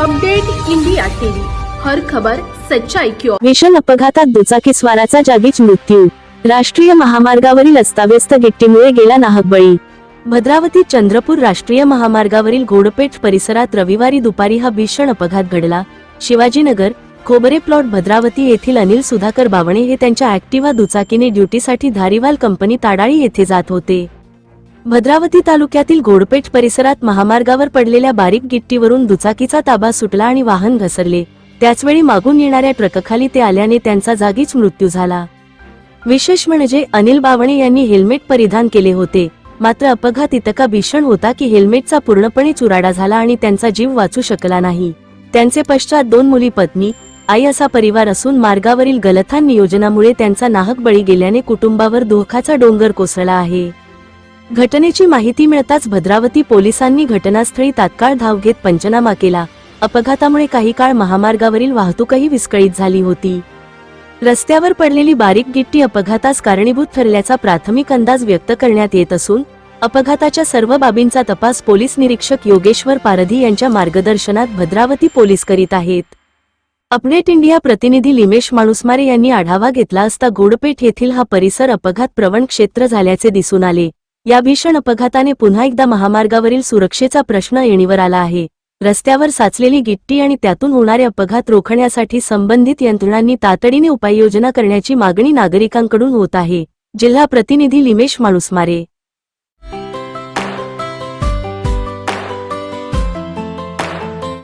Update India TV, हर खबर सच्चाई की ओर। भीषण अपघातात दुचाकीस्वाराचा जागीच मृत्यू। राष्ट्रीय महामार्गावरील अस्ताव्यस्त गिट्टीमुळे गेला नाहक बळी। भद्रावती चंद्रपूर राष्ट्रीय महामार्गावरील घोडपेठ परिसरात रविवारी दुपारी हा भीषण अपघात घडला। शिवाजीनगर खोबरे प्लॉट भद्रावती येथील अनिल सुधाकर बावणे हे त्यांच्या ऍक्टिवा दुचाकीने ड्युटीसाठी धारीवाल कंपनी ताडाळी येथे जात होते। भद्रावती तालुक्यातील घोडपेठ परिसरात महामार्गावर पडलेल्या बारीक गिट्टीवरून दुचाकीचा ताबा सुटला आणि वाहन घसरले। त्याचवेळी मागून येणाऱ्या ट्रकखाली ते आल्याने त्यांचा जागीच मृत्यू झाला। विशेष म्हणजे अनिल बावणे यांनी हेल्मेट परिधान केले होते, मात्र अपघात इतका भीषण होता की हेल्मेटचा पूर्णपणे चुराडा झाला आणि त्यांचा जीव वाचू शकला नाही। त्यांचे पश्चात 2 मुली, पत्नी, आई असा परिवार असून मार्गावरील गलथान नियोजनामुळे त्यांचा नाहक बळी गेल्याने कुटुंबावर दुःखाचा डोंगर कोसळला आहे। घटनेची माहिती मिळताच भद्रावती पोलिसांनी घटनास्थळी तात्काळ धाव घेत पंचनामा केला। अपघातामुळे काही काळ महामार्गावरील वाहतूकही विस्कळीत झाली होती। रस्त्यावर पडलेली बारीक गिट्टी अपघातास कारणीभूत ठरल्याचा प्राथमिक अंदाज व्यक्त करण्यात येत असून अपघाताच्या सर्व बाबींचा तपास पोलीस निरीक्षक योगेश्वर पारधी यांच्या मार्गदर्शनात भद्रावती पोलीस करीत आहेत। अपडेट इंडिया प्रतिनिधी लिमेश माणूसमारे यांनी आढावा घेतला असता घोडपेठ येथील हा परिसर अपघात प्रवण क्षेत्र झाल्याचे दिसून आले। या भीषण अपघाताने पुन्हा एकदा महामार्गावरील सुरक्षेचा प्रश्न ऐरणीवर आला आहे। रस्त्यावर साचलेली गिट्टी आणि त्यातून होणारे अपघात रोखण्यासाठी संबंधित यंत्रणांनी तातडीने उपाययोजना करण्याची मागणी नागरिकांकडून होत आहे। जिल्हा प्रतिनिधी लिमेश माणूसमारे।